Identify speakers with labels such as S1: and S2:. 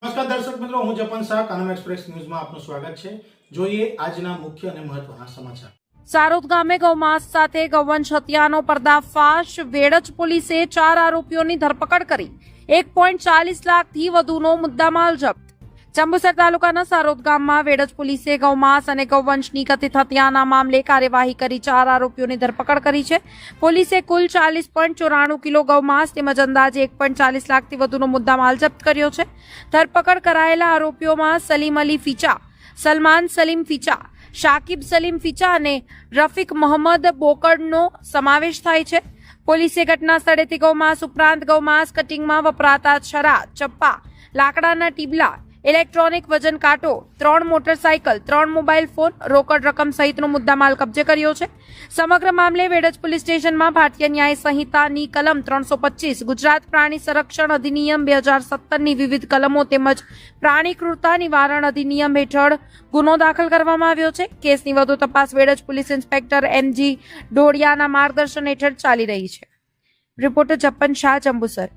S1: નમસ્કાર દર્શક મિત્રો, હું જપન શાહ કાનમ એક્સપ્રેસ ન્યૂઝમાં આપનું સ્વાગત છે। જોઈએ આજના મુખ્ય અને મહત્વના સમાચાર।
S2: સારોદ ગામે ગૌમાંસ સાથે ગૌવંશ હત્યાનો પર્દાફાશ। વેડજ પોલીસે 4 આરોપીઓની ધરપકડ કરી 1.40 લાખથી વધુનો મુદ્દામાલ જપ્ત। જંબુસર તાલુકાના સારોદ ગામમાં વેડજ પોલીસે ગૌમાંસ અને ગૌવંશની કથિત હત્યાના મામલે કાર્યવાહી કરી 4 આરોપીઓની ધરપકડ કરી છે। પોલીસે કુલ 40.94 કિલો ગૌમાંસ તેમજ અંદાજે 1.40 લાખથી વધુનો મુદ્દામાલ જપ્ત કર્યો છે। ધરપકડ કરાયેલા આરોપીઓમાં સલીમ અલી ફીચા, સલમાન સલીમ ફીચા, શાકિબ સલીમ ફીચા અને રફીક મોહમ્મદ બોકડનો સમાવેશ થાય છે। પોલીસે ઘટના સ્થળેથી ગૌમાંસ ઉપરાંત ગૌમાંસ કટિંગમાં વપરાતા છરા, ચપ્પા, લાકડાના ટીબલા, ઇલેક્ટ્રોનિક વજન કાંટો, 3 મોટરસાયકલ, 3 મોબાઈલ ફોન, રોકડ રકમ સહિતનો મુદ્દામાલ કબજે કર્યો છે। સમગ્ર મામલે વેડજ પોલીસ સ્ટેશનમાં ભારતીય ન્યાય સંહિતાની કલમ 325, ગુજરાત પ્રાણી સંરક્ષણ અધિનિયમ 2017ની વિવિધ કલમો તેમજ પ્રાણી ક્રૂરતા નિવારણ અધિનિયમ હેઠળ ગુનો દાખલ કરવામાં આવ્યો છે। કેસની વધુ તપાસ વેડજ પોલીસ ઇન્સ્પેક્ટર MG ડોડિયાના માર્ગદર્શન હેઠળ ચાલી રહી છે। રિપોર્ટર જપન શાહ, જંબુસર।